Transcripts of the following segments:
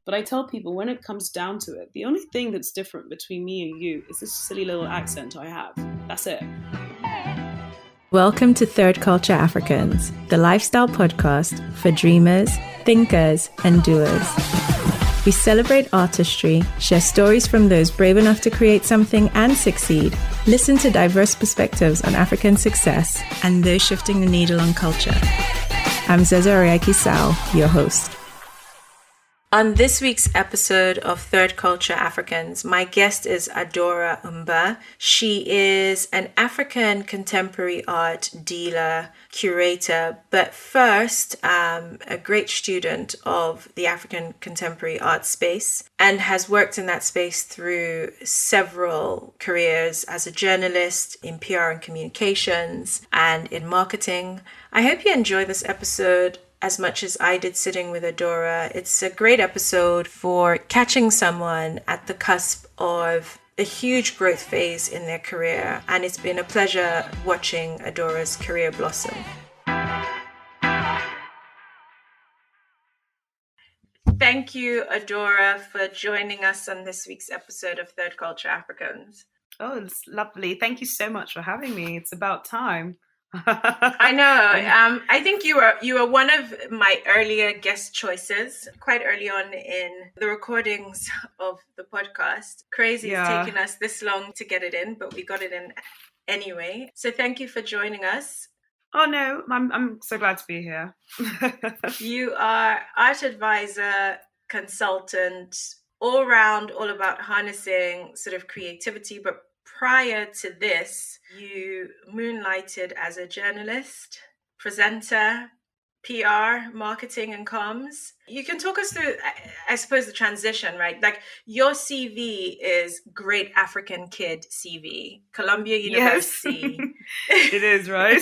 But I tell people when it comes down to it, the only thing that's different between me and you is this silly little accent I have. That's it. Welcome to Third Culture Africans, the lifestyle podcast for dreamers, thinkers, and doers. We celebrate artistry, share stories from those brave enough to create something and succeed, listen to diverse perspectives on African success, and those shifting the needle on culture. I'm Zezoriaki Kisao, your host. On this week's episode of Third Culture Africans, my guest is Adora Mba. She is an African contemporary art dealer, curator, but first a great student of the African contemporary art space and has worked in that space through several careers as a journalist in PR and communications and in marketing. I hope you enjoy this episode as much as I did sitting with Adora. It's a great episode for catching someone at the cusp of a huge growth phase in their career, and it's been a pleasure watching Adora's career blossom. Thank you, Adora, for joining us on this week's episode of Third Culture Africans. Oh, it's lovely. Thank you so much for having me. It's about time. I know. I think you were one of my earlier guest choices, quite early on in the recordings of the podcast. Crazy it's taken us this long to get it in, but we got it in anyway. So thank you for joining us. Oh no, I'm so glad to be here. You are art advisor, consultant, all round, all about harnessing sort of creativity, but prior to this, you moonlighted as a journalist, presenter, PR, marketing, and comms. You can talk us through, I suppose, the transition, right? Like your CV is Great African Kid CV, Columbia University. Yes. It is, right?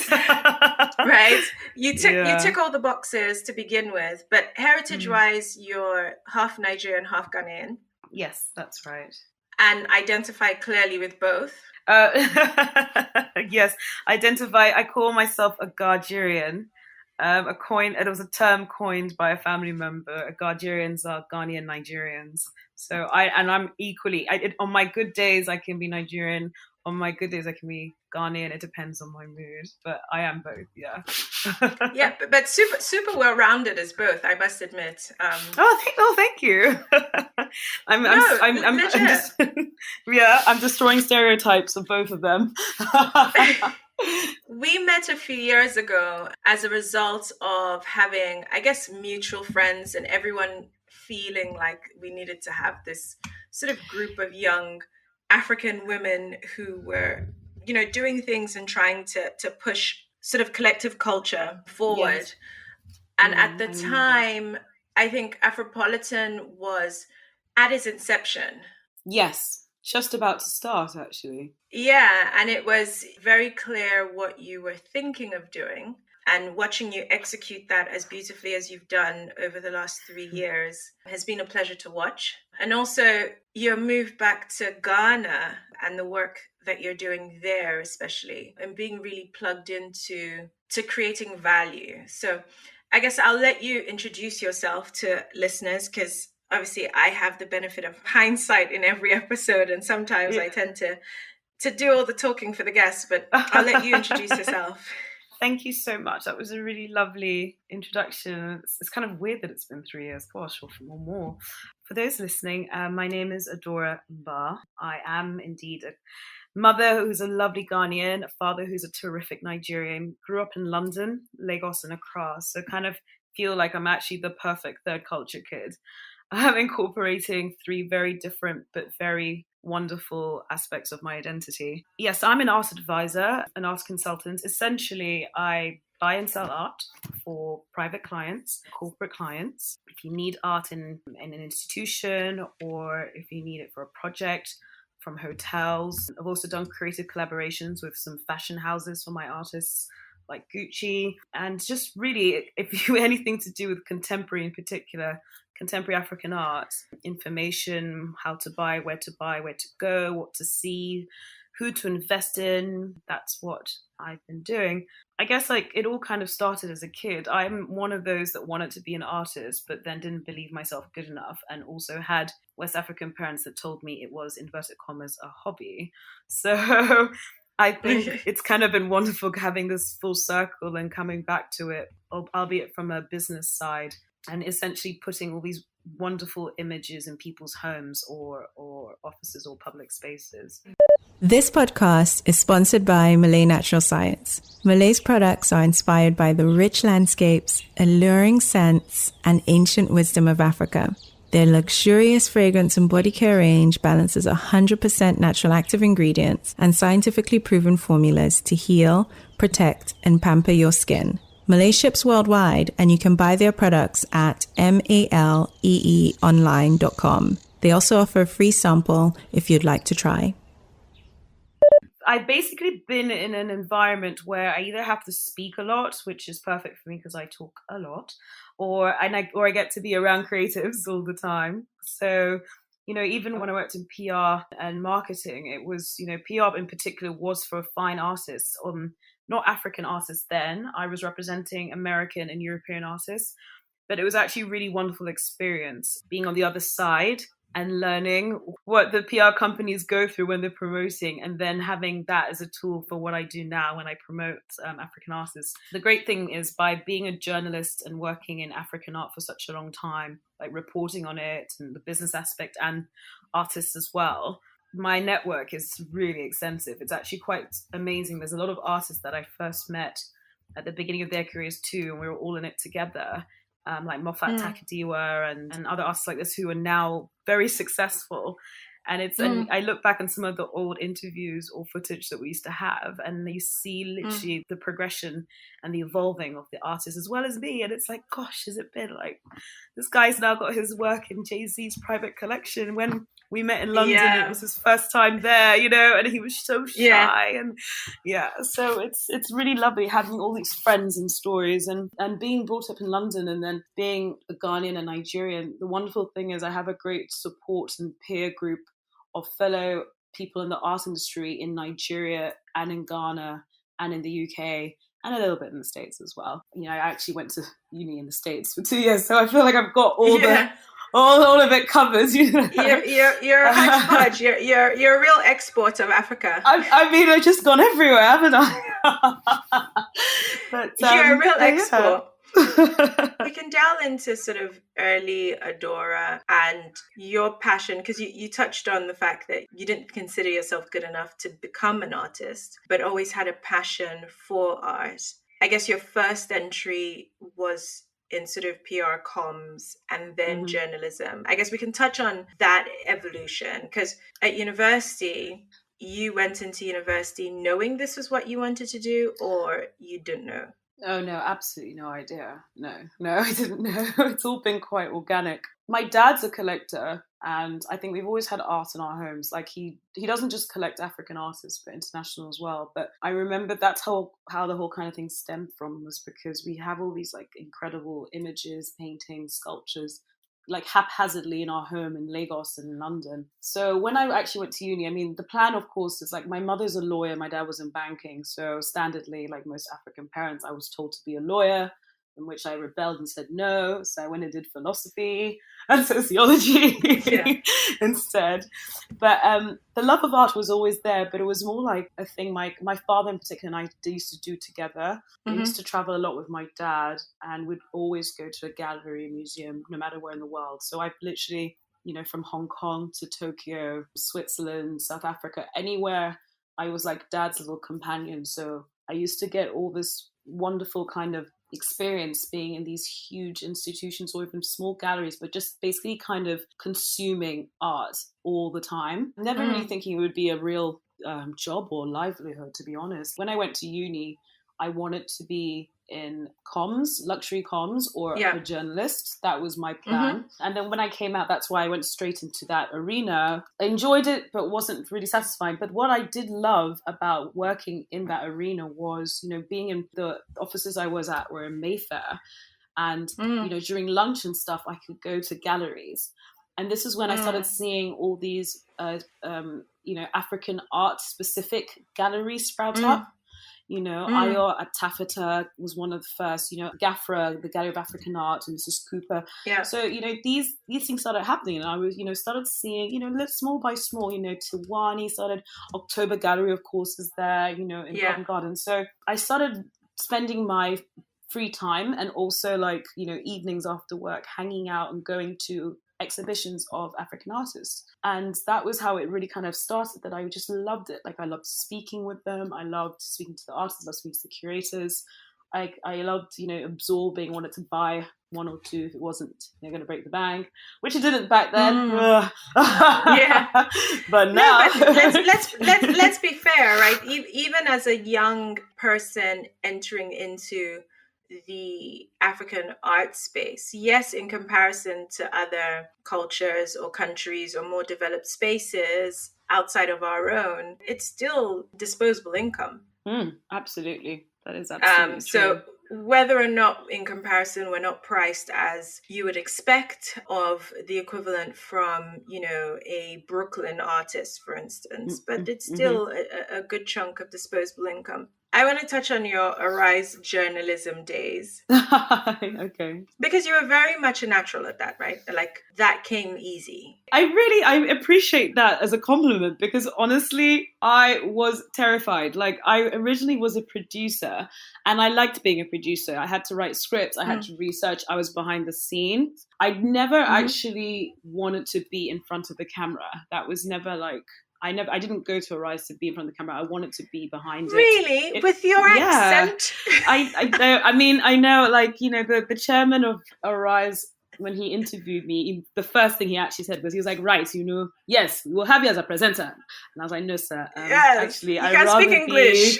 Right? You took all the boxes to begin with, but heritage-wise, you're half Nigerian, half Ghanaian. Yes, that's right. And identify clearly with both? Yes, I call myself a Ghanaian. It was a term coined by a family member. Ghanaians are Ghanaian Nigerians. So I'm equally, on my good days, I can be Nigerian. On my good days, I can be Ghanaian. It depends on my mood, but I am both, yeah. Yeah, but super well-rounded as both, I must admit. Thank you. I'm destroying stereotypes of both of them. We met a few years ago as a result of having, I guess, mutual friends and everyone feeling like we needed to have this sort of group of young African women who were, doing things and trying to push sort of collective culture forward. Yes. And at the time, I think Afropolitan was at its inception. Yes, just about to start, actually. Yeah, and it was very clear what you were thinking of doing. And watching you execute that as beautifully as you've done over the last 3 years has been a pleasure to watch. And also your move back to Ghana and the work that you're doing there, especially, and being really plugged into creating value. So I guess I'll let you introduce yourself to listeners, because obviously I have the benefit of hindsight in every episode. And sometimes I tend to do all the talking for the guests, but I'll let you introduce yourself. Thank you so much. That was a really lovely introduction. It's kind of weird that it's been 3 years, gosh, or more. For those listening, my name is Adora Mba. I am indeed a mother who's a lovely Ghanaian, a father who's a terrific Nigerian, grew up in London, Lagos, and Accra, so kind of feel like I'm actually the perfect third culture kid. I'm incorporating 3 very different but very wonderful aspects of my identity. Yes, I'm an art advisor, an art consultant. Essentially, I buy and sell art for private clients, corporate clients. If you need art in an institution or if you need it for a project, from hotels. I've also done creative collaborations with some fashion houses for my artists, like Gucci, and just really, if you anything to do with contemporary in particular, contemporary African art, information, how to buy, where to go, what to see, who to invest in. That's what I've been doing. I guess like it all kind of started as a kid. I'm one of those that wanted to be an artist, but then didn't believe myself good enough, and also had West African parents that told me it was, inverted commas, a hobby. So I think it's kind of been wonderful having this full circle and coming back to it, albeit from a business side, and essentially putting all these wonderful images in people's homes or offices or public spaces. This podcast is sponsored by Malay Natural Science. Malay's products are inspired by the rich landscapes, alluring scents, and ancient wisdom of Africa. Their luxurious fragrance and body care range balances 100% natural active ingredients and scientifically proven formulas to heal, protect, and pamper your skin. Malay ships worldwide, and you can buy their products at maleeonline.com. They also offer a free sample if you'd like to try. I've basically been in an environment where I either have to speak a lot, which is perfect for me because I talk a lot, or I get to be around creatives all the time. So, even when I worked in PR and marketing, it was, PR in particular was for fine artists, not African artists then. I was representing American and European artists, but it was actually a really wonderful experience being on the other side and learning what the PR companies go through when they're promoting, and then having that as a tool for what I do now when I promote African artists. The great thing is, by being a journalist and working in African art for such a long time, like reporting on it and the business aspect and artists as well, my network is really extensive. It's actually quite amazing. There's a lot of artists that I first met at the beginning of their careers too, and we were all in it together. Like Moffat Takadiwa and other artists like this who are now very successful. And and I look back on some of the old interviews or footage that we used to have, and you see literally the progression and the evolving of the artist as well as me. And it's like, gosh, has it been like this guy's now got his work in Jay-Z's private collection. When we met in London, it was his first time there, and he was so shy. And so it's really lovely having all these friends and stories, and being brought up in London and then being a Ghanaian and Nigerian. The wonderful thing is I have a great support and peer group of fellow people in the art industry in Nigeria and in Ghana and in the UK and a little bit in the States as well. I actually went to uni in the States for 2 years, so I feel like I've got all of it covered. You're a hodgepodge. You're a real export of Africa. I've just gone everywhere, haven't I? But you're a real export. We can delve into sort of early Adora and your passion, because you touched on the fact that you didn't consider yourself good enough to become an artist, but always had a passion for art. I guess your first entry was in sort of PR comms and then journalism. I guess we can touch on that evolution, because at university, you went into university knowing this was what you wanted to do, or you didn't know? Oh, no, absolutely no idea. No, I didn't know. It's all been quite organic. My dad's a collector, and I think we've always had art in our homes. Like he doesn't just collect African artists, but international as well. But I remember that's how the whole kind of thing stemmed from, was because we have all these like incredible images, paintings, sculptures, like haphazardly in our home in Lagos and London. So when I actually went to uni, the plan, of course, is like my mother's a lawyer, my dad was in banking. So standardly, like most African parents, I was told to be a lawyer, in which I rebelled and said no. So I went and did philosophy and sociology instead. But the love of art was always there, but it was more like a thing my father in particular and I used to do together. I used to travel a lot with my dad, and we'd always go to a gallery, museum, no matter where in the world. So I've literally, from Hong Kong to Tokyo, Switzerland, South Africa, anywhere, I was like dad's little companion. So I used to get all this wonderful kind of experience being in these huge institutions or even small galleries, but just basically kind of consuming art all the time. Never really thinking it would be a real job or livelihood, to be honest. When I went to uni, I wanted to be in comms, luxury comms, or a journalist. That was my plan. And then when I came out, that's why I went straight into that arena. I enjoyed it, but wasn't really satisfying. But what I did love about working in that arena was, being in the offices I was at were in Mayfair. And, during lunch and stuff, I could go to galleries. And this is when I started seeing all these, African art specific galleries sprout up. Ayo at Taffeta was one of the first, Gafra, the Gallery of African Art, and Mrs. Cooper. Yeah. So, these things started happening, and I was, started seeing, small by small, Tiwani started, October Gallery, of course, is there, in Covent Garden. So I started spending my free time and also evenings after work hanging out and going to exhibitions of African artists. And that was how it really kind of started, that I just loved it. I loved speaking with them. I loved speaking to the artists. I loved speaking to the curators. I loved, absorbing, wanted to buy one or two if it wasn't going to break the bank, which it didn't back then. Yeah. But now... No, but let's be fair, right? Even as a young person entering into the African art space, yes, in comparison to other cultures or countries or more developed spaces outside of our own, it's still disposable income. Absolutely. That is absolutely true. So whether or not in comparison we're not priced as you would expect of the equivalent from, a Brooklyn artist, for instance, but it's still a good chunk of disposable income. I want to touch on your Arise journalism days. Okay. Because you were very much a natural at that, right? That came easy. I appreciate that as a compliment, because honestly, I was terrified. I originally was a producer and I liked being a producer. I had to write scripts. I had to research. I was behind the scenes. I never actually wanted to be in front of the camera. That was never I didn't go to Arise to be in front of the camera. I wanted to be behind it. Really? With your accent? I know. I mean, I know, the chairman of Arise, when he interviewed me, the first thing he actually said was, he was like, right, yes, we will have you as a presenter. And I was like, no, sir. Yes, actually, I can't speak English.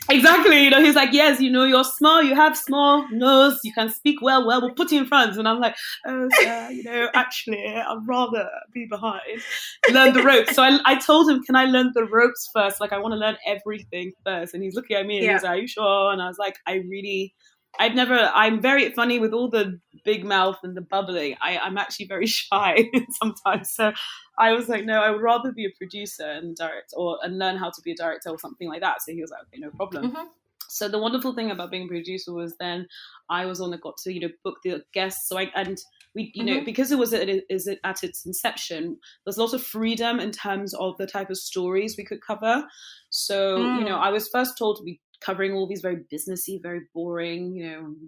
Exactly. He's like, yes, you're small, you have small nose, you can speak well, we'll put you in front. And I'm like, oh, sir, actually, I'd rather be behind, learn the ropes. So I told him, can I learn the ropes first? I want to learn everything first. And he's looking at me and he's like, are you sure? And I was like, I'm very funny with all the big mouth and the bubbling. I'm actually very shy sometimes. So I was like, no, I would rather be a producer and direct and learn how to be a director or something like that. So he was like, okay, no problem. So the wonderful thing about being a producer was then I was on got to, book the guests. So because it was at its inception, there's a lot of freedom in terms of the type of stories we could cover. So, I was first told to be covering all these very businessy, very boring,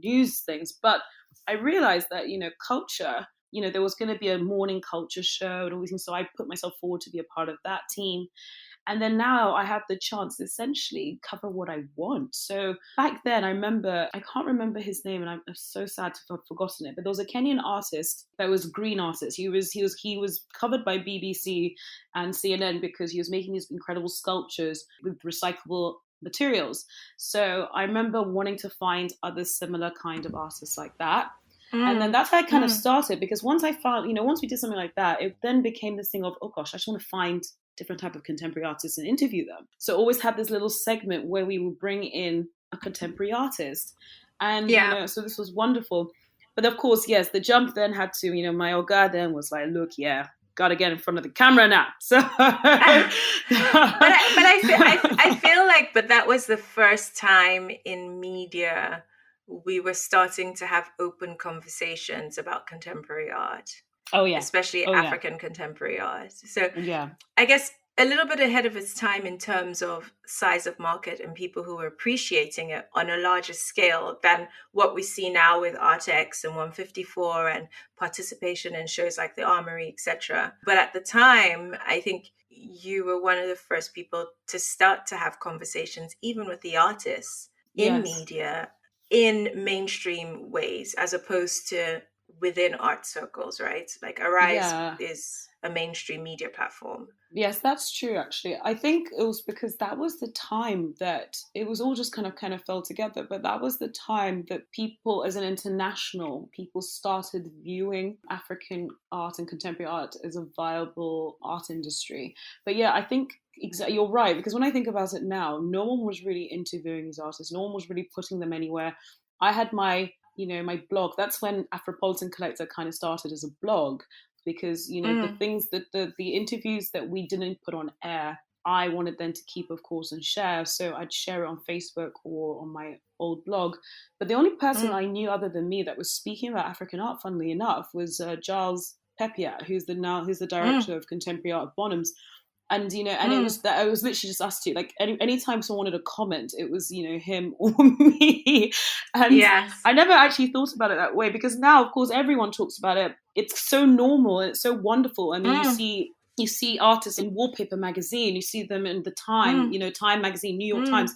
news things. But I realized that, culture, there was going to be a morning culture show and all these things. So I put myself forward to be a part of that team. And then now I have the chance to essentially cover what I want. So back then, I can't remember his name, and I'm so sad to have forgotten it. But there was a Kenyan artist that was a green artist. He was covered by BBC and CNN because he was making these incredible sculptures with recyclable materials. So I remember wanting to find other similar kind of artists like that. And then that's how I kind of started, because once I found, once we did something like that, it then became this thing of, oh gosh, I just want to find different type of contemporary artists and interview them. So always had this little segment where we would bring in a contemporary artist. And, so this was wonderful. But of course, yes, the jump then had to, my Oga then was like, look, got to get in front of the camera now. So, but I feel like, but that was the first time in media we were starting to have open conversations about contemporary art. Oh yeah, especially African contemporary art. So I guess a little bit ahead of its time in terms of size of market and people who are appreciating it on a larger scale than what we see now with ArtX and 154 and participation in shows like the Armory, etc. But at the time, I think you were one of the first people to start to have conversations, even with the artists in media, in mainstream ways, as opposed to within art circles, right? Arise is a mainstream media platform. Yes, that's true, actually. I think it was because that was the time that it was all just kind of fell together. But that was the time that people, as an international, people started viewing African art and contemporary art as a viable art industry. But I think you're right, because when I think about it now, no one was really interviewing these artists. No one was really putting them anywhere. I had my blog. That's when Afropolitan Collector kind of started as a blog. because, the things that the interviews that we didn't put on air, I wanted them to keep, of course, and share. So I'd share it on Facebook or on my old blog. But the only person I knew other than me that was speaking about African art, funnily enough, was Giles Pepiat, who's the director of contemporary art at Bonhams. And, it was literally just us two. Like anytime someone wanted to comment, it was, him or me. And yes. I never actually thought about it that way, because now, of course, everyone talks about it. It's so normal and it's so wonderful. I mean, you see artists in Wallpaper magazine, you see them in the Time, Time magazine, New York Times.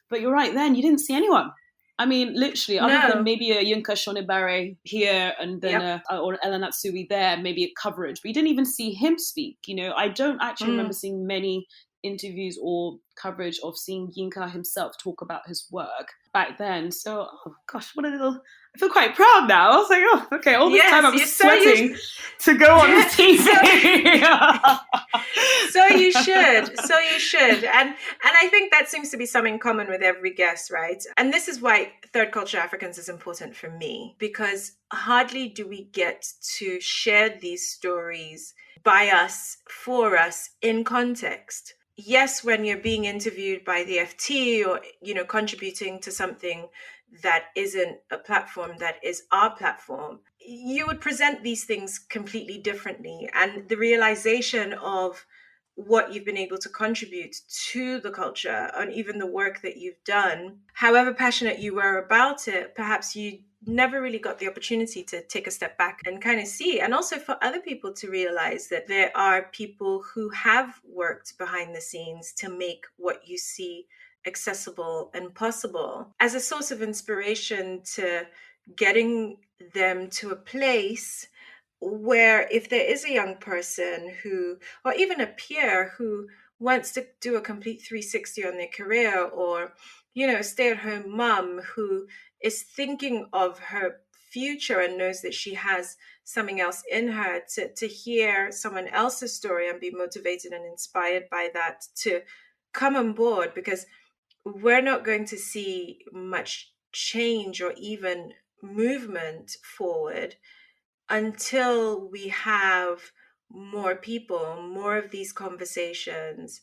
But you're right, then you didn't see anyone. I mean, literally, other than maybe a Yinka Shonibare here and then or Ella Natsui there, maybe a coverage. But you didn't even see him speak. I don't actually remember seeing many interviews or coverage of seeing Yinka himself talk about his work back then. So, oh gosh, I feel quite proud now. I was like, oh, okay, all this time I was sweating to go on the TV. So you should. And I think that seems to be something common with every guest, right? And this is why Third Culture Africans is important for me, because hardly do we get to share these stories by us, for us, in context. Yes, when you're being interviewed by the FT or, contributing to something that isn't a platform that is our platform, you would present these things completely differently. And the realization of what you've been able to contribute to the culture and even the work that you've done, however passionate you were about it, perhaps you never really got the opportunity to take a step back and kind of see, and also for other people to realize that there are people who have worked behind the scenes to make what you see accessible and possible, as a source of inspiration to getting them to a place where if there is a young person who, or even a peer who wants to do a complete 360 on their career, or, a stay-at-home mum who is thinking of her future and knows that she has something else in her, to hear someone else's story and be motivated and inspired by that, to come on board, because we're not going to see much change or even movement forward until we have more people, more of these conversations,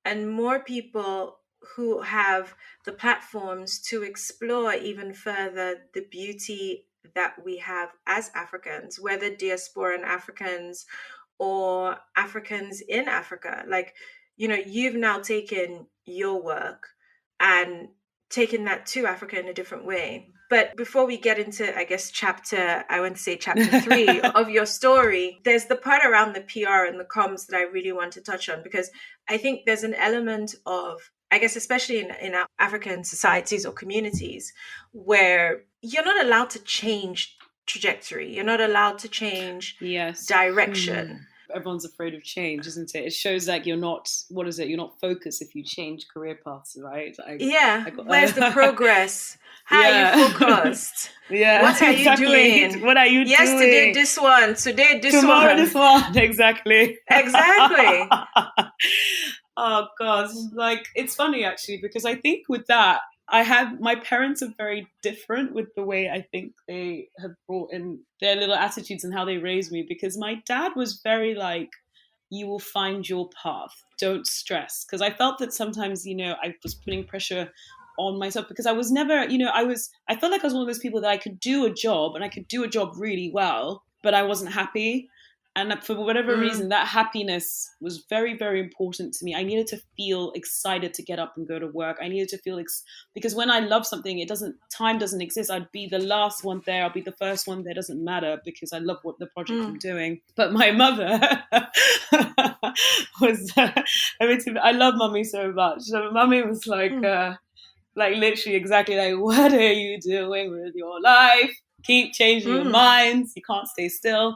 and more people who have the platforms to explore even further the beauty that we have as Africans, whether diasporan Africans or Africans in Africa. Like, you've now taken your work and taken that to Africa in a different way. But before we get into, I guess, chapter 3 of your story, there's the part around the PR and the comms that I really want to touch on, because I think there's an element of, I guess, especially in our African societies or communities, where you're not allowed to change trajectory. You're not allowed to change direction. Everyone's afraid of change, isn't it? It shows like you're not focused if you change career paths, right? Where's the progress? How are you focused? What are you doing? What are you doing? Yesterday this one, today this tomorrow one. This one. Exactly. Oh gosh, like it's funny actually, because I think with that, my parents are very different with the way I think they have brought in their little attitudes and how they raised me, because my dad was very like, you will find your path, don't stress. Because I felt that sometimes, I was putting pressure on myself, because I was never, I felt like I was one of those people that I could do a job and I could do a job really well, but I wasn't happy. And for whatever reason, that happiness was very, very important to me. I needed to feel excited to get up and go to work. I needed to feel, because when I love something, time doesn't exist. I'd be the last one there. I'll be the first one there. Doesn't matter, because I love what the project I'm doing. But my mother was, I love Mummy so much. So Mummy was like literally exactly like, what are you doing with your life? Keep changing your minds. You can't stay still.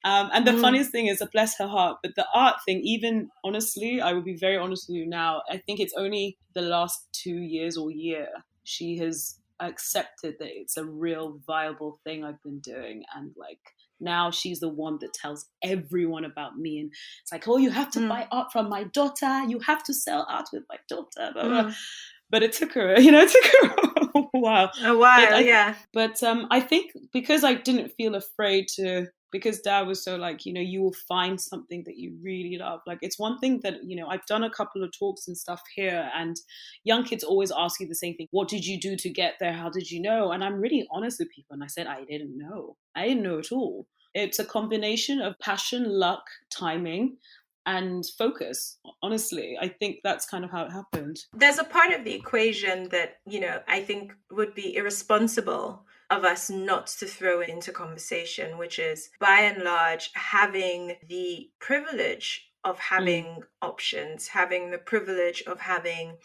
And the funniest thing is, bless her heart, but the art thing, even honestly, I will be very honest with you now, I think it's only the last 2 years or year she has accepted that it's a real viable thing I've been doing. And like, now she's the one that tells everyone about me. And it's like, oh, you have to buy art from my daughter. You have to sell art with my daughter. Blah, blah. But it took her, a while. But I think because I didn't feel afraid to because Dad was so like, you will find something that you really love. Like, it's one thing that, I've done a couple of talks and stuff here, and young kids always ask you the same thing. What did you do to get there? How did you know? And I'm really honest with people. And I said, I didn't know. I didn't know at all. It's a combination of passion, luck, timing, and focus. Honestly, I think that's kind of how it happened. There's a part of the equation that, I think would be irresponsible of us not to throw it into conversation, which is, by and large, having the privilege of having options, having the privilege of having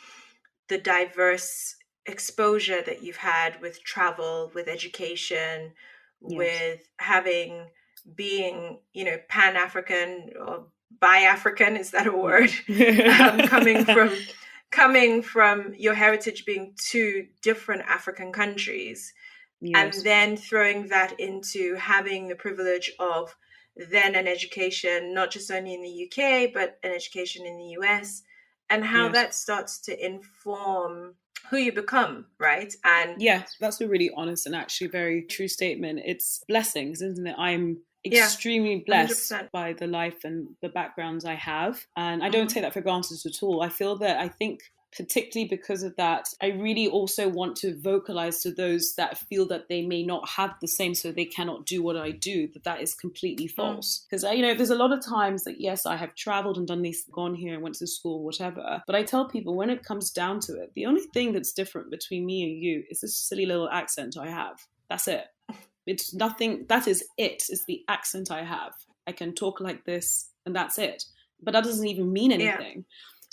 the diverse exposure that you've had with travel, with education, with being, Pan-African or bi-African, is that a word? Coming from your heritage being two different African countries. Yes. And then throwing that into having the privilege of then an education, not just only in the UK, but an education in the US, and how that starts to inform who you become, right? And yeah, that's a really honest and actually very true statement. It's blessings, isn't it? I'm extremely blessed 100%. By the life and the backgrounds I have. And I don't take that for granted at all. I think particularly because of that, I really also want to vocalize to those that feel that they may not have the same, so they cannot do what I do, that is completely false. Because, there's a lot of times that, yes, I have traveled and done this, gone here and went to school, whatever. But I tell people, when it comes down to it, the only thing that's different between me and you is this silly little accent I have. That's it. It's nothing. That is it. It's the accent I have. I can talk like this and that's it. But that doesn't even mean anything. Yeah.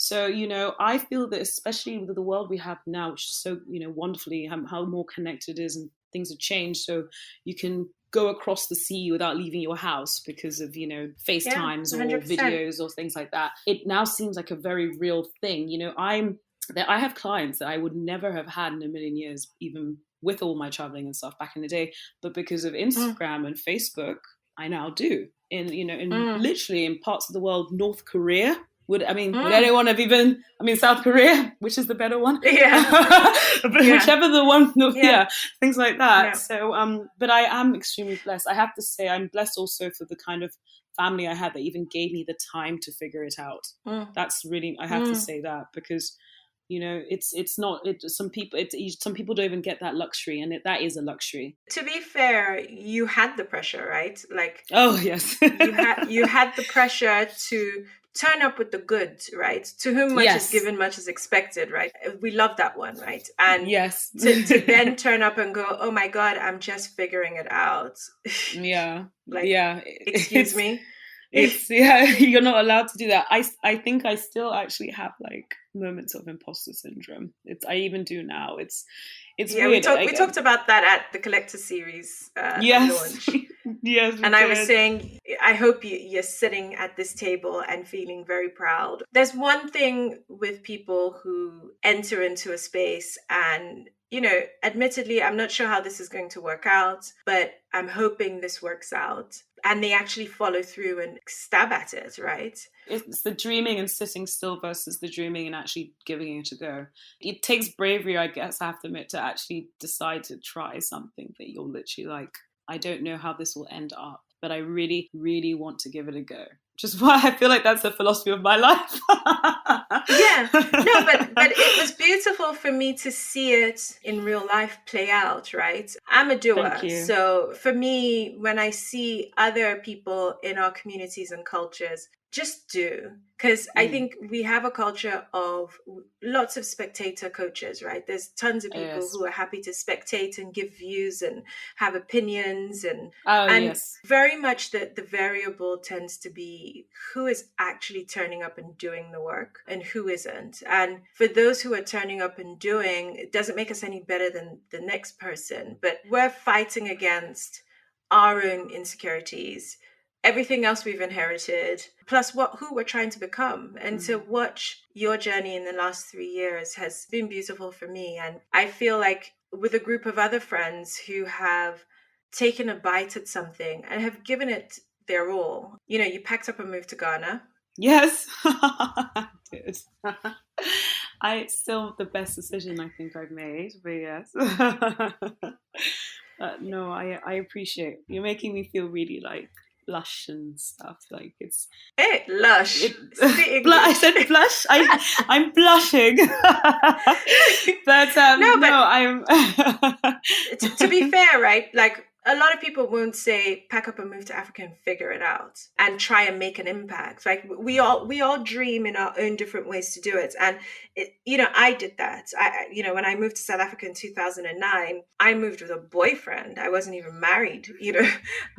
So, I feel that especially with the world we have now, which is so, wonderfully how more connected it is and things have changed. So you can go across the sea without leaving your house because of, FaceTimes or videos or things like that. It now seems like a very real thing. I have clients that I would never have had in a million years, even with all my traveling and stuff back in the day. But because of Instagram and Facebook, I now do. Literally in parts of the world, North Korea. Would anyone have even, South Korea, which is the better one? Yeah. Whichever the one, things like that. Yeah. So, but I am extremely blessed. I have to say I'm blessed also for the kind of family I had that even gave me the time to figure it out. That's really, I have to say that, because, some people don't even get that luxury, and that is a luxury. To be fair, you had the pressure, right? Like, oh yes, you had the pressure to turn up with the goods, right? To whom much is given, much is expected, right? We love that one, right? And yes, to then turn up and go, oh my God, I'm just figuring it out. Yeah. Excuse me. You're not allowed to do that. I think I still actually have like moments of imposter syndrome. I even do now. It's weird. We talked about that at the Collector series launch. Yes, and I was saying, I hope you're sitting at this table and feeling very proud. There's one thing with people who enter into a space and, admittedly, I'm not sure how this is going to work out, but I'm hoping this works out. And they actually follow through and stab at it, right? It's the dreaming and sitting still versus the dreaming and actually giving it a go. It takes bravery, I guess, I have to admit, to actually decide to try something that you're literally like, I don't know how this will end up, but I really, really want to give it a go. Which is why I feel like that's the philosophy of my life. Yeah, no, but it was beautiful for me to see it in real life play out, right? I'm a doer. So for me, when I see other people in our communities and cultures, just do. Because I think we have a culture of lots of spectator coaches, right? There's tons of people who are happy to spectate and give views and have opinions. And very much the variable tends to be who is actually turning up and doing the work and who isn't. And for those who are turning up and doing, it doesn't make us any better than the next person. But we're fighting against our own insecurities, everything else we've inherited, plus who we're trying to become. And to watch your journey in the last 3 years has been beautiful for me. And I feel like with a group of other friends who have taken a bite at something and have given it their all. You packed up and moved to Ghana. Yes, I did. It's still the best decision I think I've made, but yes. No, I appreciate. You're making me feel really like blush and stuff. Like it's Hey, lush. it. Speak I English. said blush. I'm blushing. But No, but no, I'm. to be fair, right? Like a lot of people won't say pack up and move to Africa and figure it out and try and make an impact. Like we all dream in our own different ways to do it. And I did that. When I moved to South Africa in 2009, I moved with a boyfriend. I wasn't even married, and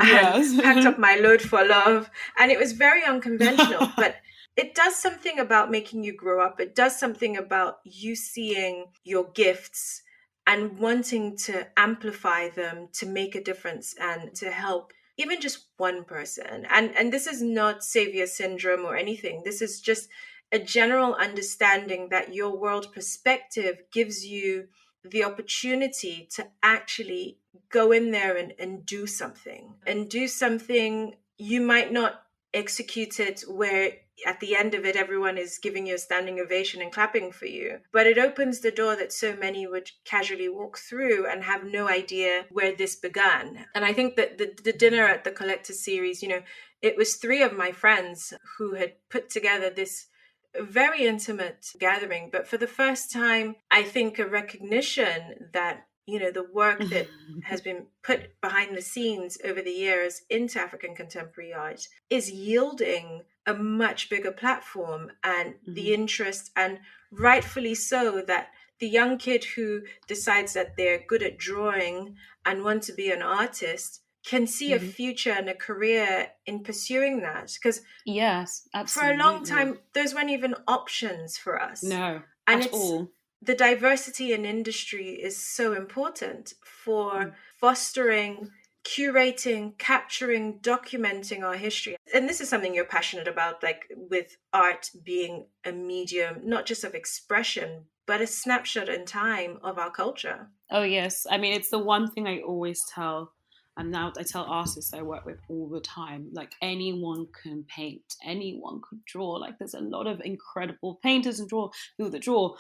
Yes. packed up my load for love. And it was very unconventional, but it does something about making you grow up. It does something about you seeing your gifts and wanting to amplify them to make a difference and to help even just one person. And this is not savior syndrome or anything. This is just a general understanding that your world perspective gives you the opportunity to actually go in there and do something you might not execute it where at the end of it everyone is giving you a standing ovation and clapping for you, but it opens the door that so many would casually walk through and have no idea where this began. And I think that the dinner at the Collector series, it was three of my friends who had put together this very intimate gathering, but for the first time I think a recognition that the work that has been put behind the scenes over the years into African contemporary art is yielding a much bigger platform and the interest, and rightfully so, that the young kid who decides that they're good at drawing and want to be an artist can see a future and a career in pursuing that. Because Yes, absolutely. for a long time, those weren't even options for us. No, and at all. The diversity in industry is so important for fostering, curating, capturing, documenting our history. And this is something you're passionate about, like with art being a medium, not just of expression, but a snapshot in time of our culture. Oh, yes. I mean, it's the one thing I always tell. And now I tell artists I work with all the time, like anyone can paint, anyone could draw. Like there's a lot of incredible painters and people that draw.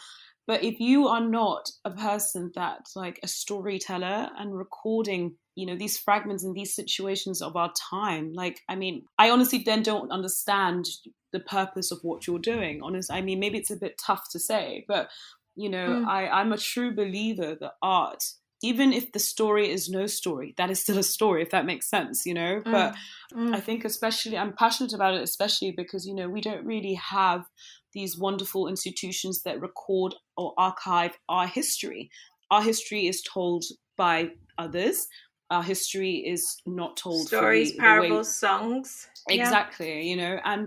But if you are not a person that's like a storyteller and recording, these fragments and these situations of our time, like, I mean, I honestly then don't understand the purpose of what you're doing. Honestly, I mean, maybe it's a bit tough to say, but, I'm a true believer that art, even if the story is no story, that is still a story, if that makes sense, But I think especially, I'm passionate about it, especially because, we don't really have these wonderful institutions that record or archive our history. Our history is told by others. Our history is not told stories, for the parables, way... songs. Exactly,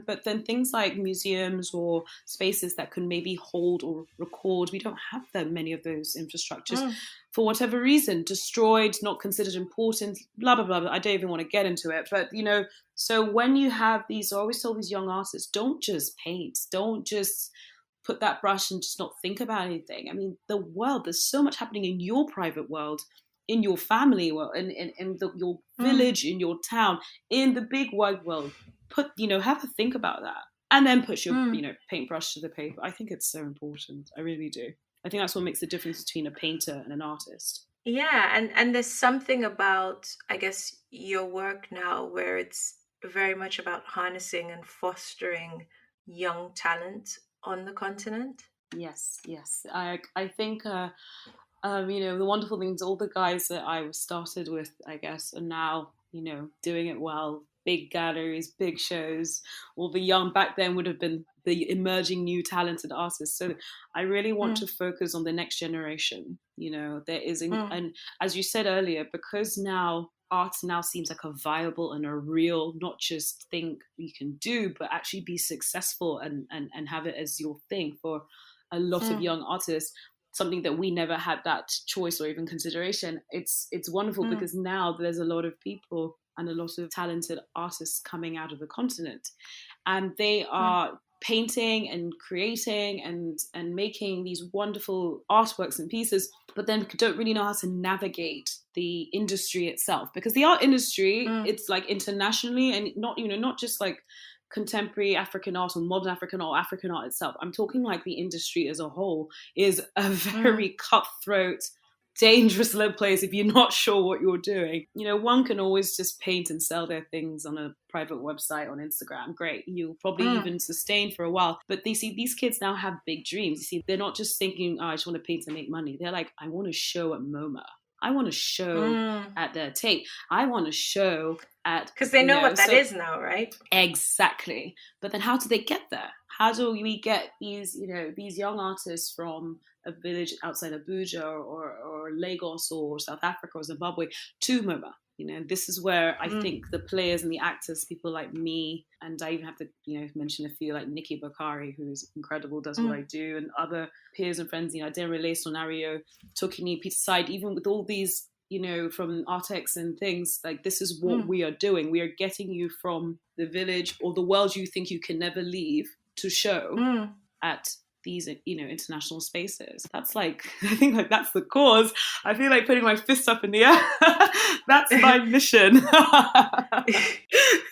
but then things like museums or spaces that can maybe hold or record, we don't have that many of those infrastructures for whatever reason, destroyed, not considered important, blah, blah, blah, blah. I don't even want to get into it. But, so when you have these, I always tell these young artists, don't just paint, don't just put that brush and just not think about anything. I mean, the world, there's so much happening in your private world, in your family, your village, in your town, in the big wide world. Have a think about that, and then put your paintbrush to the paper. I think it's so important. I really do. I think that's what makes the difference between a painter and an artist. Yeah, and there's something about, I guess, your work now where it's very much about harnessing and fostering young talent on the continent. Yes. I think the wonderful things, all the guys that I started with, I guess, are now, doing it well. Big galleries, big shows. All the young back then would have been the emerging new talented artists. So I really want to focus on the next generation. There is, and as you said earlier, because now art now seems like a viable and a real, not just thing you can do, but actually be successful and have it as your thing for a lot of young artists. Something that we never had that choice or even consideration. It's wonderful because now there's a lot of people and a lot of talented artists coming out of the continent, and they are painting and creating and making these wonderful artworks and pieces, but then don't really know how to navigate the industry itself, because the art industry, it's like internationally, and not just like contemporary African art or modern African art or African art itself. I'm talking like the industry as a whole is a very cutthroat dangerous little place if you're not sure what you're doing. You know, one can always just paint and sell their things on a private website on Instagram. Great. You'll probably even sustain for a while. But they see these kids now have big dreams. You see, they're not just thinking, oh, I just want to paint and make money. They're like, I want to show at MoMA. I want to show at their Tate. I want to show at... Because they know what that is now, right? Exactly. But then how do they get there? How do we get these, you know, these young artists from a village outside Abuja or Lagos or South Africa or Zimbabwe to MoMA? You know, this is where I think the players and the actors, people like me, and I even have to, you know, mention a few like Nikki Bakari, who's incredible, does what I do, and other peers and friends, you know, Adere Sonario, Tokini, Peter Side, even with all these, you know, from Artex and things, like this is what we are doing. We are getting you from the village or the world you think you can never leave to show at these, you know, international spaces. That's like, I think like that's the cause. I feel like putting my fist up in the air. That's my mission.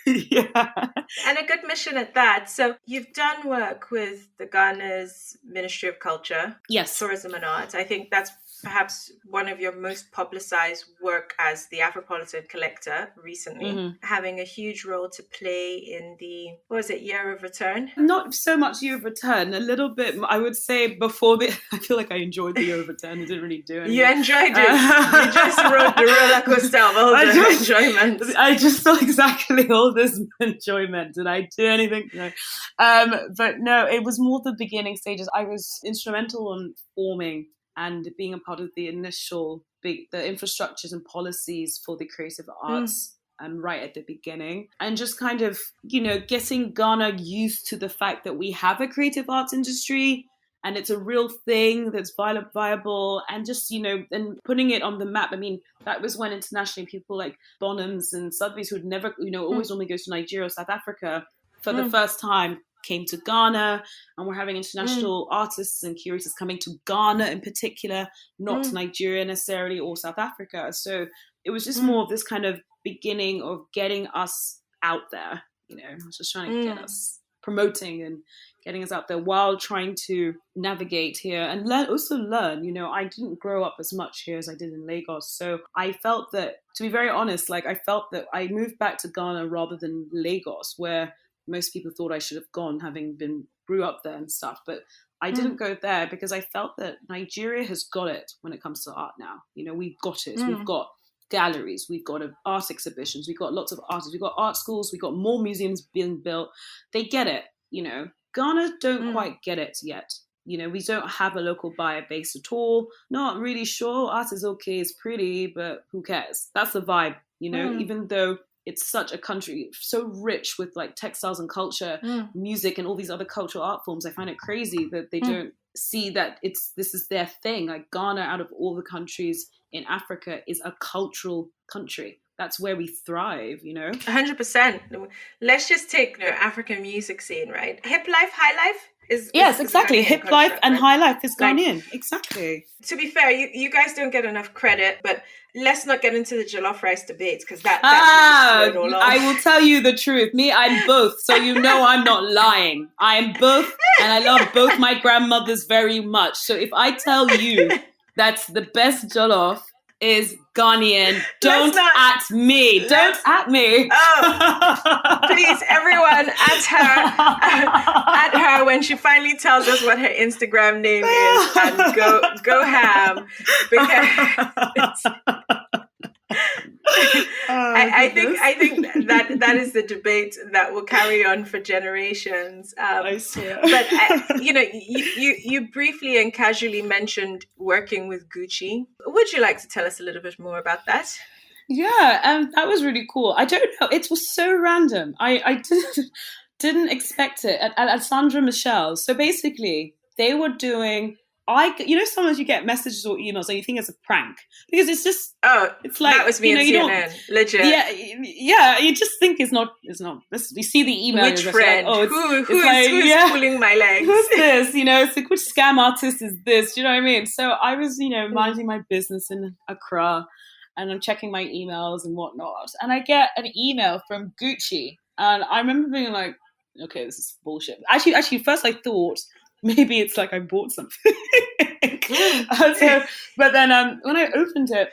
Yeah. And a good mission at that. So you've done work with the Ghana's Ministry of Culture, yes, Tourism and Arts. I think that's perhaps one of your most publicized work as the Afropolitan Collector recently, having a huge role to play in the, what was it, Year of Return? Not so much Year of Return, a little bit, I would say before the, I feel like I enjoyed the Year of Return. I didn't really do anything. You enjoyed it. You just wrote the roller coaster of all the enjoyment. I just saw exactly all this enjoyment. Did I do anything? No. But no, it was more the beginning stages. I was instrumental in forming and being a part of the initial the infrastructures and policies for the creative arts right at the beginning. And just kind of, you know, getting Ghana used to the fact that we have a creative arts industry and it's a real thing that's viable and just, you know, and putting it on the map. I mean, that was when internationally people like Bonhams and Sotheby's, who would never, you know, always only goes to Nigeria or South Africa, for the first time came to Ghana, and we're having international artists and curators coming to Ghana in particular, not to Nigeria necessarily or South Africa. So it was just more of this kind of beginning of getting us out there, you know, just trying to get us promoting and getting us out there while trying to navigate here and also learn. You know, I didn't grow up as much here as I did in Lagos. So I felt that, to be very honest, like I felt that I moved back to Ghana rather than Lagos, where most people thought I should have gone, having grew up there and stuff. But I didn't go there because I felt that Nigeria has got it when it comes to art now. You know, we've got it. We've got galleries, we've got art exhibitions, we've got lots of artists, we've got art schools, we've got more museums being built. They get it, you know. Ghana don't quite get it yet. You know, we don't have a local buyer base at all. Not really sure. Art is okay, it's pretty, but who cares? That's the vibe, you know, even though it's such a country so rich with like textiles and culture, music and all these other cultural art forms. I find it crazy that they don't see that this is their thing. Like Ghana, out of all the countries in Africa, is a cultural country. That's where we thrive, you know? 100%. Let's just take the African music scene, right? Hip life, high life? Yes, exactly. Hip life and high life is Ghanaian. Like, exactly. To be fair, you guys don't get enough credit, but let's not get into the jollof rice debates because that I will tell you the truth. Me, I'm both. So you know I'm not lying. I am both, and I love both my grandmothers very much. So if I tell you that the best jollof is Ghanaian, don't at me. Don't at me. Oh, please, everyone, at her when she finally tells us what her Instagram name is, and go ham, because I think that is the debate that will carry on for generations. I swear. But you know, you briefly and casually mentioned working with Gucci. Would you like to tell us a little bit more about that? Yeah, that was really cool. I don't know, it was so random. I didn't expect it at Sandra Michelle. So basically, they were doing. You know, sometimes you get messages or emails and you think it's a prank because it's just, it's like, that was me, you know, CNN, legit. Yeah, you just think it's not. You see the email. Which friend? Like, who's pulling my legs? Who's this? You know, it's like, which scam artist is this? Do you know what I mean? So I was, you know, minding my business in Accra and I'm checking my emails and whatnot. And I get an email from Gucci. And I remember being like, okay, this is bullshit. Actually, first I thought maybe it's like I bought something. But then when I opened it,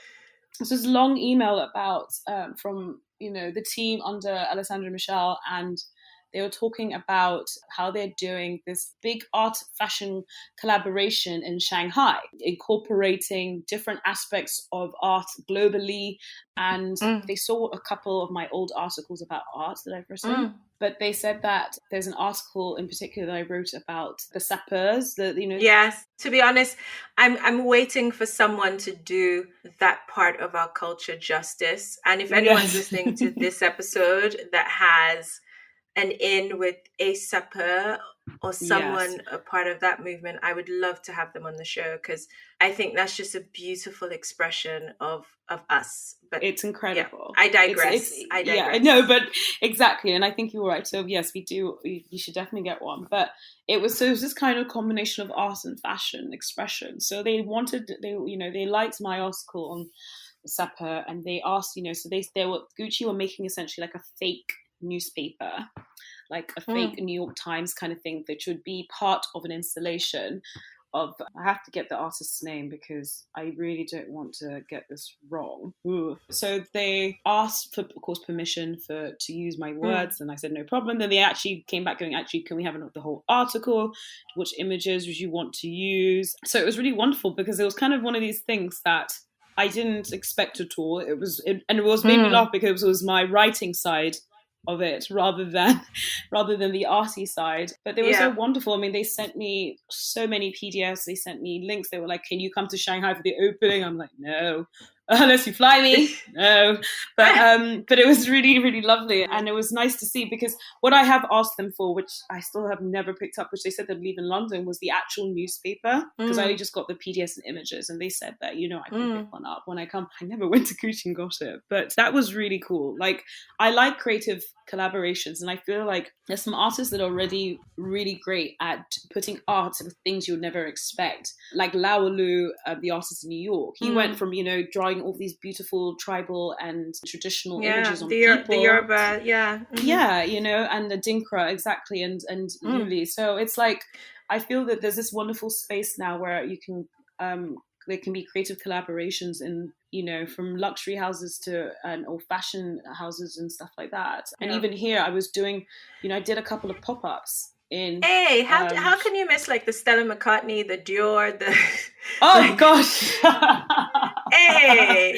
it's this long email about from the team under Alessandra Michel, and they were talking about how they're doing this big art fashion collaboration in Shanghai, incorporating different aspects of art globally. And they saw a couple of my old articles about art that I've written. But they said that there's an article in particular that I wrote about the sapeurs. Yes, to be honest, I'm waiting for someone to do that part of our culture justice. And if anyone's listening to this episode that has an in with a sapeur or someone a part of that movement, I would love to have them on the show, because I think that's just a beautiful expression of us. But it's incredible. I digress. I digress. Yeah, no, but exactly. And I think you're right. So yes, we do. You should definitely get one. But it was this kind of combination of art and fashion expression. So they liked my article on the sapeur, and they asked, so Gucci were making essentially like a fake newspaper, like a fake New York Times kind of thing, that would be part of an installation of, I have to get the artist's name because I really don't want to get this wrong. So they asked for, of course, permission to use my words, and I said no problem. Then they actually came back going, actually, can we have the whole article? Which images would you want to use? So it was really wonderful, because it was kind of one of these things that I didn't expect at all. It made me laugh because it was my writing side of it rather than the arty side. But they were so wonderful. I mean, they sent me so many PDFs, they sent me links. They were like, can you come to Shanghai for the opening? I'm like, no, unless you fly me. No. But it was really, really lovely, and it was nice to see, because what I have asked them for, which I still have never picked up, which they said they'd leave in London, was the actual newspaper, because I only just got the PDFs and images, and they said that I can pick one up when I come. I never went to Gucci and got it, but that was really cool. Like, I like creative collaborations, and I feel like there's some artists that are already really great at putting art with things you would never expect, like Laolu, the artist in New York. He went from drawing all these beautiful tribal and traditional images on people, the Yoruba, and the Dinkra, exactly, and Yuli. So it's like, I feel that there's this wonderful space now where you can there can be creative collaborations in, from luxury houses to or fashion houses and stuff like that. And even here, I was doing, I did a couple of pop-ups in. Hey, how can you miss like the Stella McCartney, the Dior, the? Oh gosh. Hey,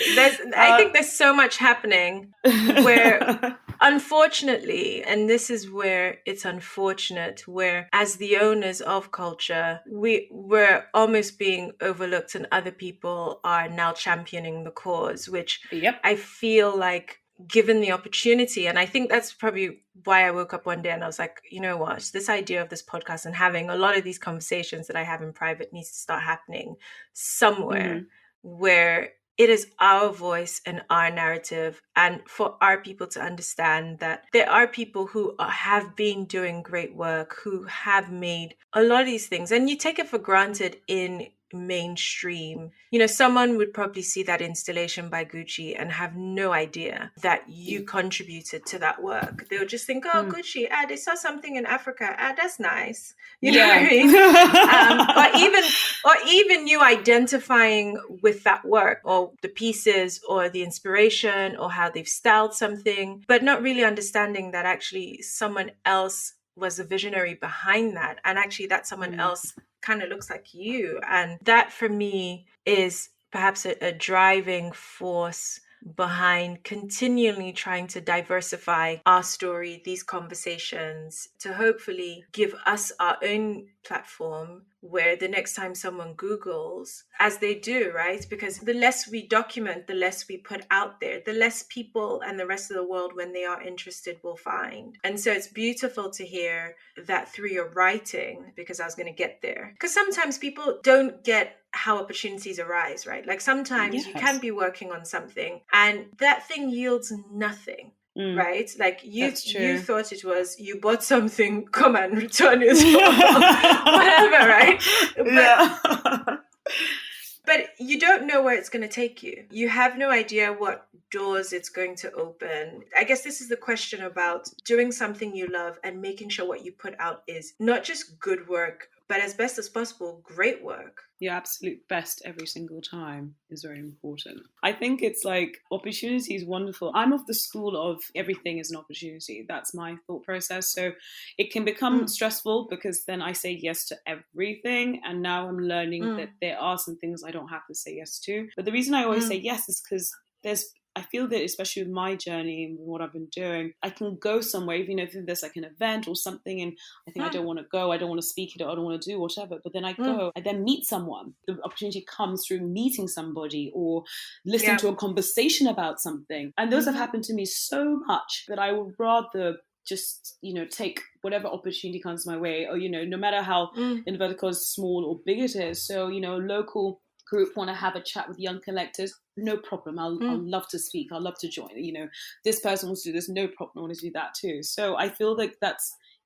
I think there's so much happening where, unfortunately, and this is where it's unfortunate, where as the owners of culture, we're almost being overlooked, and other people are now championing the cause, which I feel like, given the opportunity, and I think that's probably why I woke up one day and I was like, you know what, this idea of this podcast and having a lot of these conversations that I have in private needs to start happening somewhere where it is our voice and our narrative, and for our people to understand that there are people who have been doing great work, who have made a lot of these things, and you take it for granted in mainstream. Someone would probably see that installation by Gucci and have no idea that you contributed to that work. They would just think, oh, Gucci, they saw something in Africa. That's nice. You know what I mean? Or even you identifying with that work, or the pieces, or the inspiration, or how they've styled something, but not really understanding that actually someone else was a visionary behind that, and actually that someone else kind of looks like you. And that for me is perhaps a driving force behind continually trying to diversify our story, these conversations, to hopefully give us our own platform where the next time someone Googles, as they do, right? Because the less we document, the less we put out there, the less people and the rest of the world, when they are interested, will find. And so it's beautiful to hear that through your writing, because I was going to get there. Because sometimes people don't get how opportunities arise, right? Like sometimes you can be working on something and that thing yields nothing. Right? Like you thought it was, you bought something, come and return it, whatever, right? But you don't know where it's going to take you. You have no idea what doors it's going to open. I guess this is the question about doing something you love and making sure what you put out is not just good work, but as best as possible, great work. Your absolute best every single time is very important. I think it's like opportunity is wonderful. I'm of the school of everything is an opportunity. That's my thought process. So it can become stressful because then I say yes to everything. And now I'm learning that there are some things I don't have to say yes to. But the reason I always say yes is because I feel that especially with my journey and what I've been doing, I can go somewhere, even if there's like an event or something and I think I don't want to go, I don't want to speak it, I don't want to do whatever, but then I go, I then meet someone. The opportunity comes through meeting somebody or listening to a conversation about something. And those have happened to me so much that I would rather just, take whatever opportunity comes my way or, no matter how inverted commas small or big it is. So, local group want to have a chat with young collectors, no problem. I'll love to speak. I'll love to join. This person wants to do this, no problem. I want to do that too. So I feel like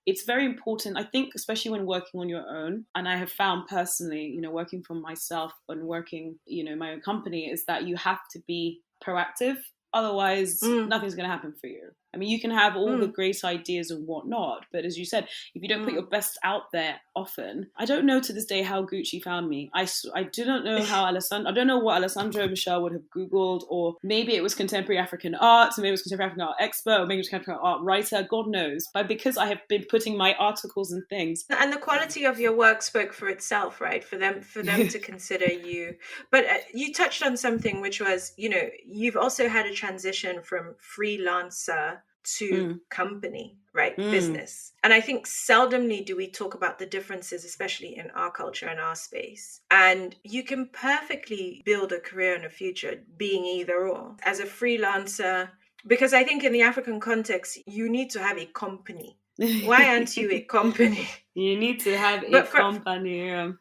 it's very important. I think, especially when working on your own, and I have found personally, working for myself and working, my own company, is that you have to be proactive. Otherwise, nothing's going to happen for you. I mean, you can have all the great ideas and whatnot, but as you said, if you don't put your best out there often, I don't know to this day how Gucci found me. I do not know how I don't know what Alessandro Michel would have Googled, or maybe it was contemporary African art, maybe it was contemporary African art expert, or maybe it was contemporary art writer, God knows. But because I have been putting my articles and things. And the quality of your work spoke for itself, right? For them to consider you. But you touched on something, which was, you've also had a transition from freelancer to company, right? Business. And I think seldomly do we talk about the differences, especially in our culture and our space. And you can perfectly build a career and a future being either or. As a freelancer, because I think in the African context, you need to have a company. Why aren't you a company? You need to have a company.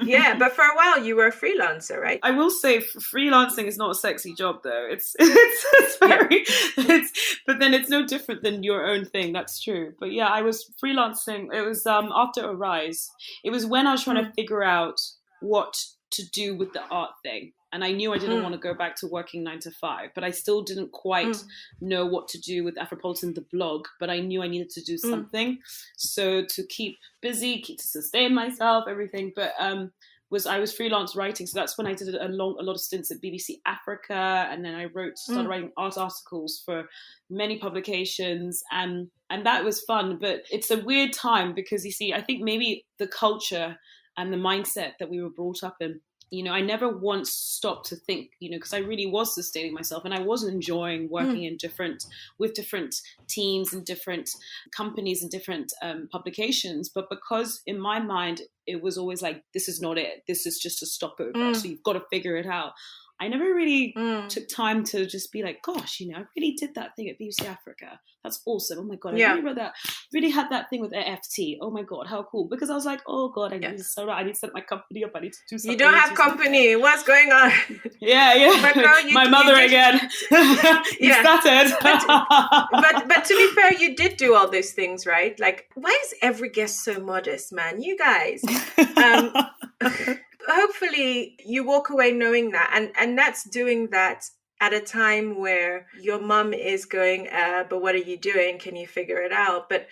Yeah, but for a while you were a freelancer, right? I will say freelancing is not a sexy job though. It's very, but then it's no different than your own thing. That's true. But yeah, I was freelancing. It was after Arise. It was when I was trying to figure out what to do with the art thing. And I knew I didn't want to go back to working 9 to 5, but I still didn't quite know what to do with Afropolitan, the blog, but I knew I needed to do something. So to keep busy, to sustain myself, everything. But I was freelance writing. So that's when I did a lot of stints at BBC Africa. And then I started writing art articles for many publications. And that was fun. But it's a weird time because, you see, I think maybe the culture and the mindset that we were brought up in, I never once stopped to think, because I really was sustaining myself and I was enjoying working with different teams and different companies and different publications. But because in my mind, it was always like, this is not it. This is just a stopover. So you've got to figure it out. I never really took time to just be like, gosh, I really did that thing at BBC Africa. That's awesome. Oh my God, I really wrote that. Really had that thing with FT. Oh my God, how cool. Because I was like, oh God, I need to set my company up. I need to do something. You don't have company. Something. What's going on? Yeah. But girl, my mother again. You started. but to be fair, you did do all those things, right? Like, why is every guest so modest, man? You guys. Hopefully you walk away knowing that, and that's doing that at a time where your mum is going, but what are you doing? Can you figure it out? But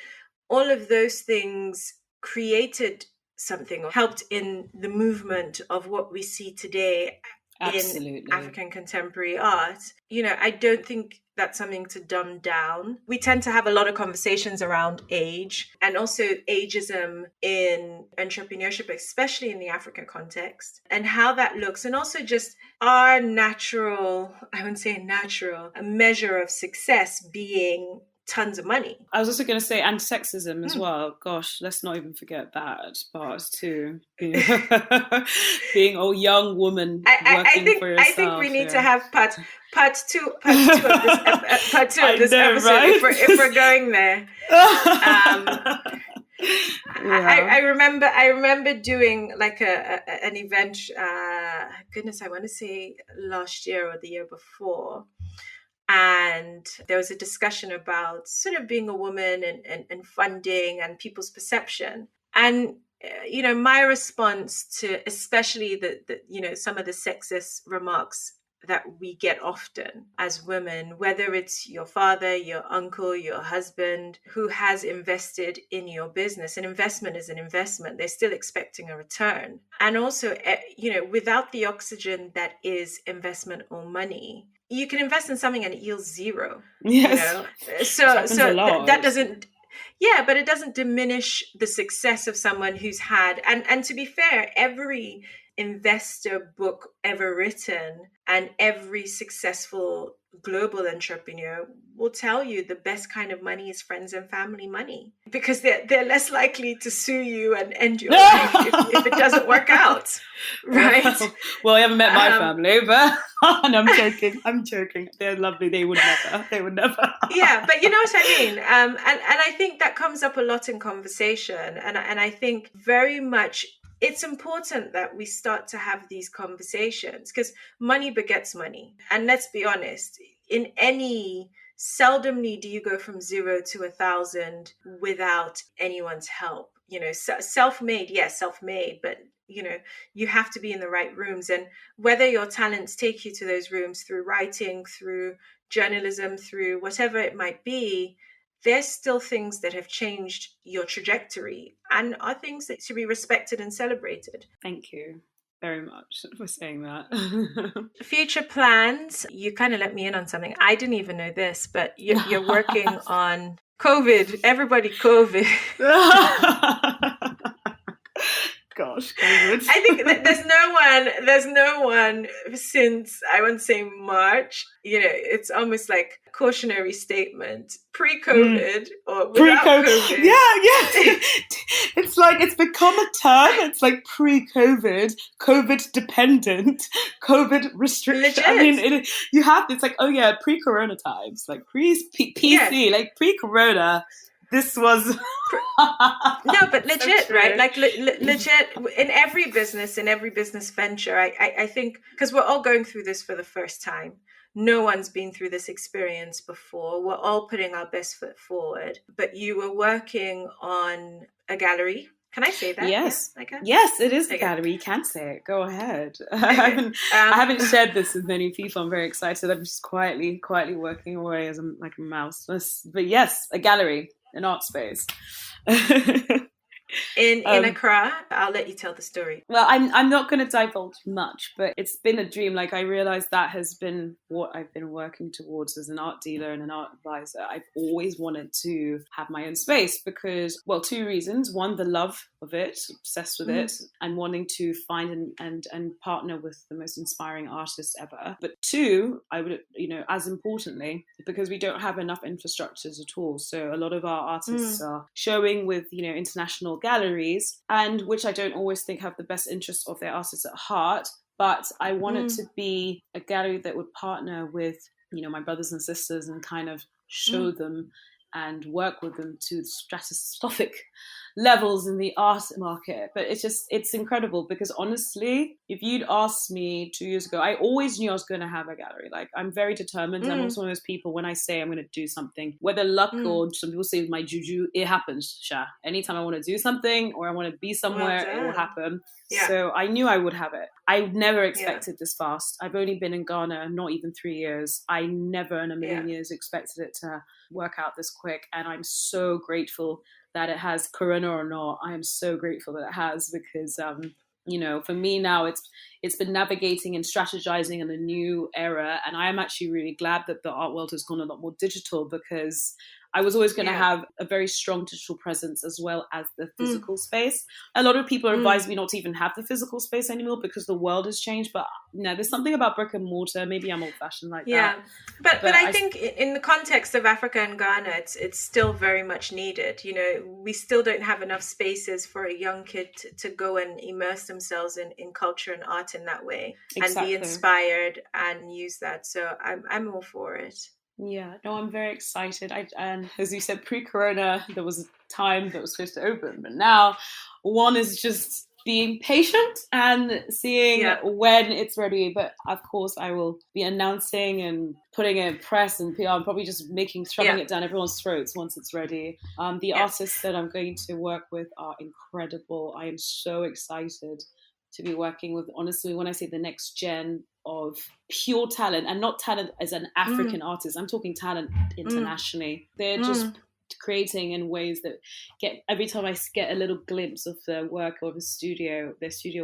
all of those things created something, or helped in the movement of what we see today. Absolutely. In African contemporary art. I don't think that's something to dumb down. We tend to have a lot of conversations around age and also ageism in entrepreneurship, especially in the African context, and how that looks. And also just our natural, I wouldn't say natural, a measure of success being tons of money. I was also going to say, and sexism as well. Gosh, let's not even forget that part too. Being a young woman working for yourself. I think we need to have part two of this episode, right? if we're going there. I remember doing like an event. Goodness, I want to say last year or the year before. And there was a discussion about sort of being a woman and funding and people's perception. And, my response to especially the some of the sexist remarks that we get often as women, whether it's your father, your uncle, your husband, who has invested in your business. An investment is an investment. They're still expecting a return. And also, without the oxygen that is investment or money, you can invest in something and it yields zero. Yes. So that doesn't. Yeah, but it doesn't diminish the success of someone who's had, and to be fair, every investor book ever written and every successful global entrepreneur will tell you the best kind of money is friends and family money, because they're less likely to sue you and end your life if it doesn't work out, right? Well, I haven't met my family, but and I'm joking. They're lovely. They would never. Yeah, but you know what I mean. And I think that comes up a lot in conversation, and I think very much it's important that we start to have these conversations, because money begets money. And let's be honest, seldomly do you go from 0 to 1,000 without anyone's help. Self-made, yes, self-made, but you have to be in the right rooms. And whether your talents take you to those rooms through writing, through journalism, through whatever it might be, there's still things that have changed your trajectory and are things that should be respected and celebrated. Thank you very much for saying that. Future plans, you kind of let me in on something. I didn't even know this, but you're working on COVID. Everybody COVID. Gosh, COVID. I think there's no one since, I wouldn't say March, it's almost like a cautionary statement, pre-COVID or without COVID. Yeah. It's like, it's become a term. It's like pre-COVID, COVID dependent, COVID restriction. Legit. I mean, you have, it's like, oh yeah, pre-corona times, like PC, like pre-corona. This was no, but legit, so right? Like legit in every business venture. I think, because we're all going through this for the first time. No one's been through this experience before. We're all putting our best foot forward. But you were working on a gallery. Can I say that? Yes. Yeah, yes, it is a gallery. You can say it. Go ahead. I haven't shared this with many people. I'm very excited. I'm just quietly working away as I'm like a mouse. But yes, a gallery. An art space. In Accra. I'll let you tell the story. Well, I'm not going to divulge much, but it's been a dream. Like, I realized that has been what I've been working towards as an art dealer and an art advisor. I've always wanted to have my own space because, well, two reasons. One, the love of it, obsessed with it, and wanting to find and partner with the most inspiring artists ever. But two, I would, as importantly, because we don't have enough infrastructures at all. So a lot of our artists are showing with, international galleries, and which I don't always think have the best interests of their artists at heart. But I want it to be a gallery that would partner with, my brothers and sisters and kind of show them and work with them to stratospheric levels in the art market. But it's incredible because honestly, if you'd asked me 2 years ago, I always knew I was going to have a gallery. Like, I'm very determined. I'm also one of those people, when I say I'm going to do something, whether luck or some people say with my juju, it happens, Sha. Anytime I want to do something or I want to be somewhere, it will happen. Yeah. So I knew I would have it. I never expected this fast. I've only been in Ghana not even 3 years. I never in a million years expected it to work out this quick. And I'm so grateful that it has, corona or not. I am so grateful that it has, because for me now it's been navigating and strategizing in a new era, and I am actually really glad that the art world has gone a lot more digital, because I was always going to have a very strong digital presence as well as the physical space. A lot of people advise me not to even have the physical space anymore because the world has changed. But there's something about brick and mortar. Maybe I'm old-fashioned like that. But I think in the context of Africa and Ghana, it's still very much needed. We still don't have enough spaces for a young kid to go and immerse themselves in culture and art in that way, and be inspired and use that. So I'm all for it. Yeah, no, I'm very excited. And as you said, pre-corona, there was a time that was supposed to open, but now one is just being patient and seeing when it's ready. But of course, I will be announcing and putting it in press and PR. I'm probably just shoving it down everyone's throats once it's ready. The artists that I'm going to work with are incredible. I am so excited to be working with, honestly, when I say the next gen of pure talent, and not talent as an African artist, I'm talking talent internationally. They're just creating in ways that every time I get a little glimpse of their work or their studio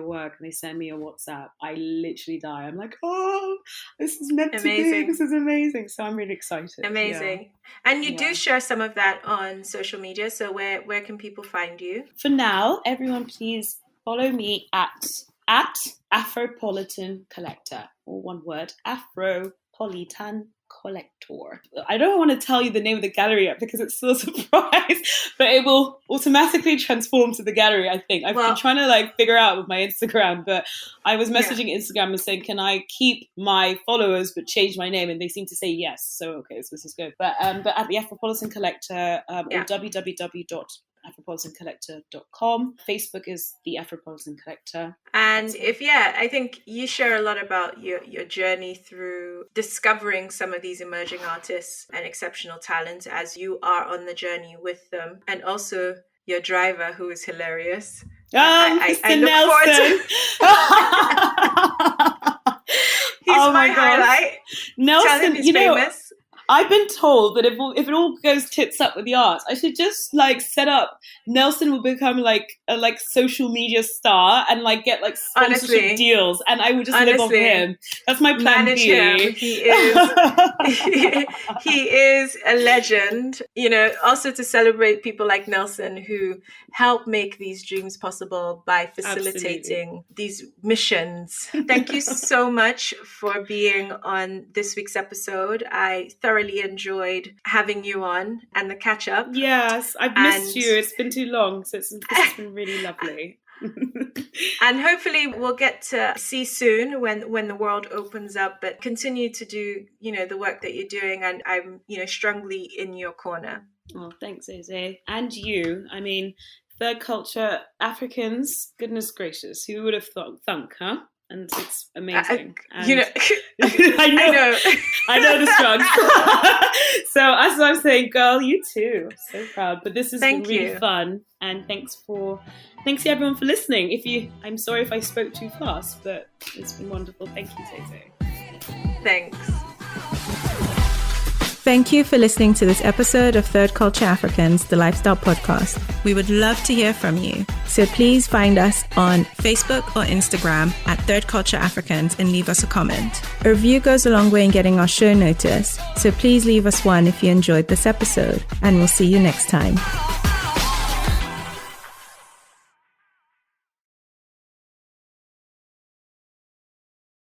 work, and they send me a WhatsApp, I literally die. I'm like, oh, this is meant to be. This is amazing. So I'm really excited. Amazing. Yeah. And you do share some of that on social media. So where can people find you? For now, everyone, please follow me at Afropolitan Collector, or one word, Afropolitan Collector. I don't want to tell you the name of the gallery yet because it's still a surprise, but it will automatically transform to the gallery, I think. I've been trying to figure out with my Instagram, but I was messaging Instagram and saying, can I keep my followers but change my name? And they seem to say yes. So, okay, so this is good. But at the Afropolitan Collector, or www.afropolitancollector.com. Facebook is the Afropolitan Collector. And I think you share a lot about your journey through discovering some of these emerging artists and exceptional talent as you are on the journey with them. And also your driver, who is hilarious. I look forward to... He's my highlight. Nelson, tell him he's famous. I've been told that if it all goes tits up with the arts, I should just set up. Nelson will become a social media star and get sponsorship deals, and I would just live off him. That's my plan B. Him. He is a legend. Also to celebrate people like Nelson who help make these dreams possible by facilitating these missions. Thank you so much for being on this week's episode. I thoroughly enjoyed having you on and the catch up. Yes, I've missed you. It's been too long, so this has been really lovely. And hopefully we'll get to see soon when the world opens up, but continue to do the work that you're doing, and I'm strongly in your corner. Oh, thanks, Jose. And you. I mean, third culture Africans, goodness gracious, who would have thunk, huh? And it's amazing. I know the struggles. So as I'm saying, girl, you too. I'm so proud. But this has been really fun. And thanks to everyone for listening. I'm sorry if I spoke too fast, but it's been wonderful. Thank you, Tete. Thanks. Thank you for listening to this episode of Third Culture Africans, the Lifestyle Podcast. We would love to hear from you. So please find us on Facebook or Instagram at Third Culture Africans and leave us a comment. A review goes a long way in getting our show noticed. So please leave us one if you enjoyed this episode. And we'll see you next time.